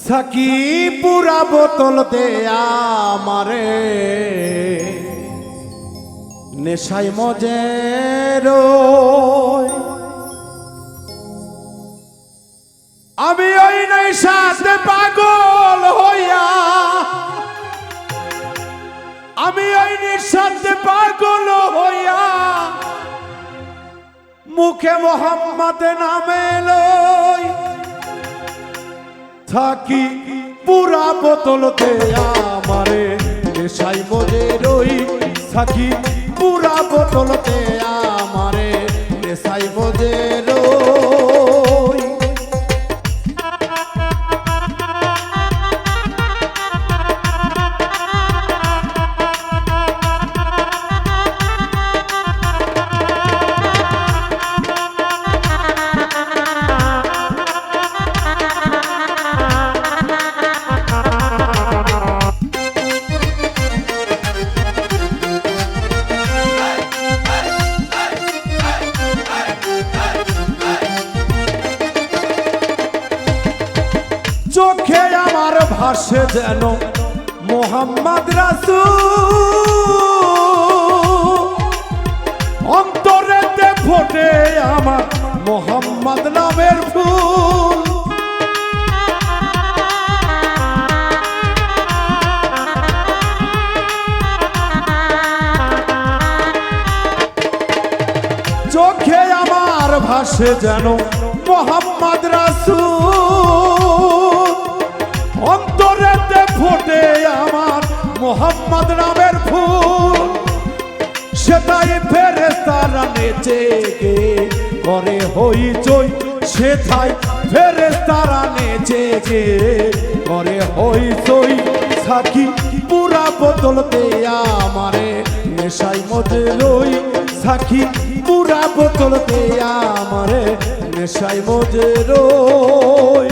Psaki পুরা বোতল দেয়া আমারে নেশাই মজের আমি ওই নেশাতে পাগল হইয়া আমি ওই নেশাতে পাগল হইয়া মুখে মোহাম্মদ নামে লই থাকি পুরা বোতল দেয়া আমারে নেশাই মজের থাকি পুরা বোতল দেয়া আমারে নেশাই মজের চোখে আমার ভাসে যেন মোহাম্মদ রাসূল অন্তরেতে ফোটে আমার মোহাম্মদ নামের ফুল চোখে আমার ভাসে যেন মোহাম্মদ রাসূল অন্তরেতে ফোটে আমার মোহাম্মদ নামের ফুল সেটাই ফেরেশতারা নেচে গে করে হইচই সেটাই ফেরেশতারা নেচে গে করে হইচই সাকি পুরা বোতল দেয়া আমারে নেশাই মজে লই সাকি পুরা বোতল দেয়া আমারে নেশাই মজে লই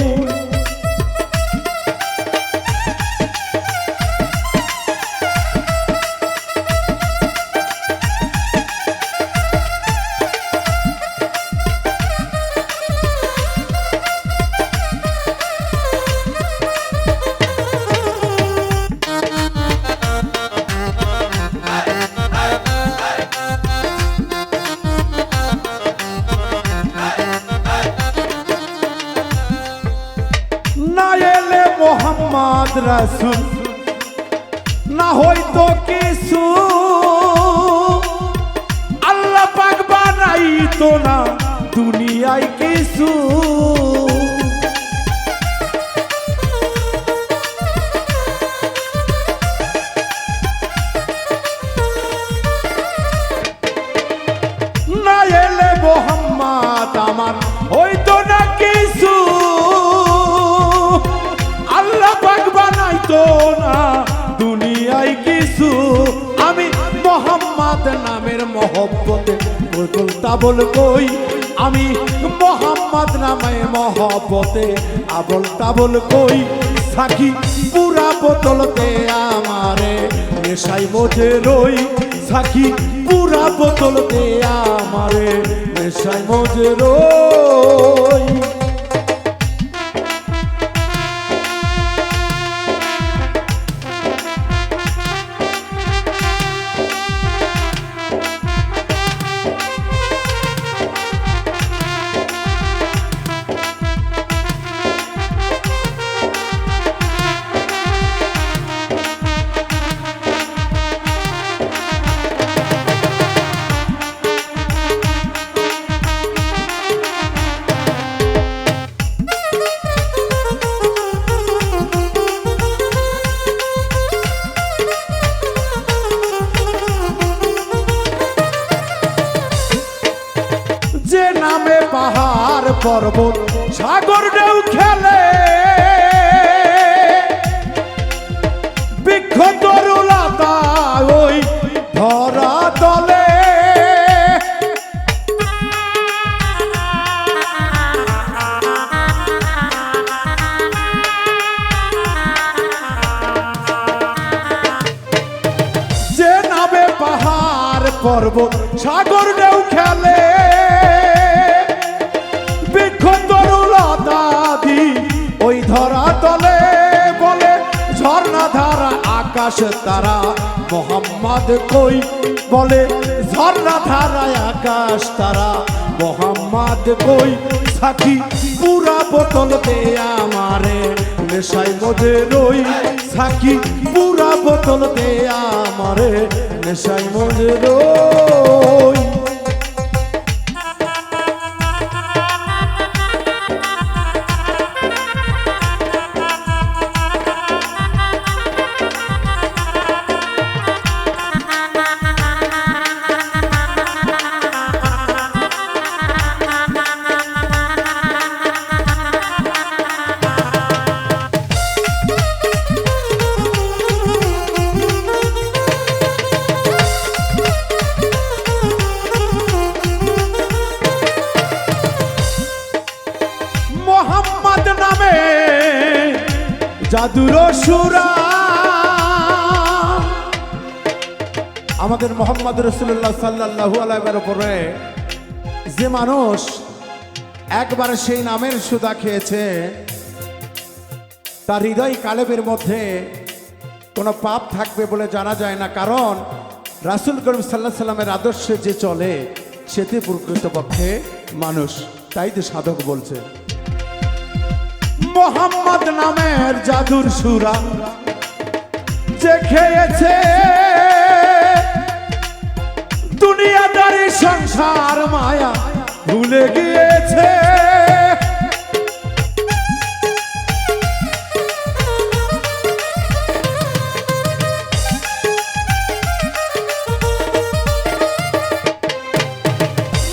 মোহাম্মদ রাসূল না হইতো কিছু আল্লাহ পাক বানাইতো না দুনিয়ায় কিছু না এলে মোহাম্মদ আমার হইতো না কিছু আল্লাহ পাক বানাইতো না দুনিয়ায় কিছু আমি মোহাম্মদ নামের মহব্বতে বোতল তাবল কই আমি মোহাম্মদ নামে মহব্বতে আবল তাবল কই সাকি পুরা বোতল দেয়া আমারে নেশাই মজে রই সাকি পুরা বোতল দেয়া আমারে নেশাই মজে রই যে নামে পাহাড় পর্বত সাগর ঢেউ খেলে বৃক্ষ তরুলতা ওই ধরা তলে যে নামে পাহাড় পর্বত সাগর ঢেউ খেলে বৃক্ষ তরুলতা ওই ধরা তলে আকাশ তারা মোহাম্মদ কই বলে ঝর্ণা ধারায় আকাশ তারা মোহাম্মদ কই সাকি পুরা বোতল দে আমারে নেশায় মজে রই সাকি পুরা বোতল দে আমারে নেশায় মজে রই মোহাম্মদ নামে জাদুর সুরা আমাদের মোহাম্মদ রাসূলুল্লাহ সাল্লাল্লাহু আলাইহি ওয়াসাল্লামের উপরে যে মানুষ একবার সেই নামের সুধা খেয়েছে তার হৃদয় কালেবের মধ্যে কোনো পাপ থাকবে বলে জানা যায় না, কারণ রাসূল করিম সাল্লাল্লাহু আলাইহি ওয়াসাল্লামের আদর্শে যে চলে সেটি প্রকৃতপক্ষে মানুষ, তাই তো সাধক বলছে মোহাম্মদ নামের জাদুর সুরা যে খেয়েছে দুনিয়াদারি সংসার মায়া ভুলে গিয়েছে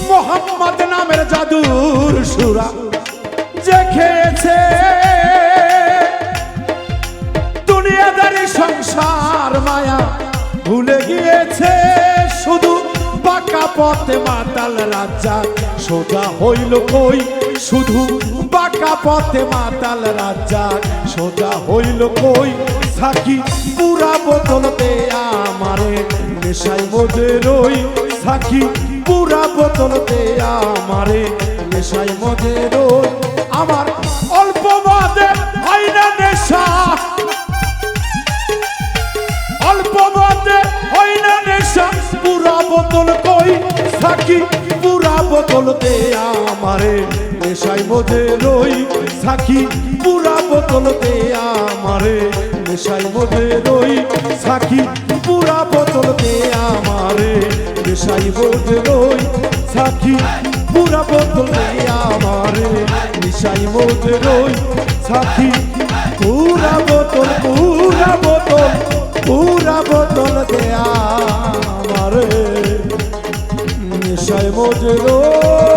মোহাম্মদ নামের জাদুর সুরা যে খেয়েছে দুনিয়াদারি সংসার মায়া ভুলে গিয়েছে শুধু বাঁকা পথে মাতাল রাজ্জাক সোজা হইল কই শুধু বাঁকা পথে মাতাল রাজ্জাক সোজা হইল কই সাকি পুরা বোতল দে আমারে নেশায় মজে রই সাকি পুরা বোতল দে আমারে নেশায় মজে রই আমার অল্প মদে হয় না নেশা অল্প মদে হয় না নেশা পুরা বোতল কই সাকি পুরা বোতল দে আমারে নেশায় মজে রই সাকি পুরা বোতল দে আমারে নেশায় মজে রই সাকি পুরা বোতল দে আমারে নেশায় মজে রই সাকি পুরা বোতল দে আমারে নেশায় মজে রই সাকি পুরা বোতল পুরা বোতল দে আমারে নেশায় মজে রই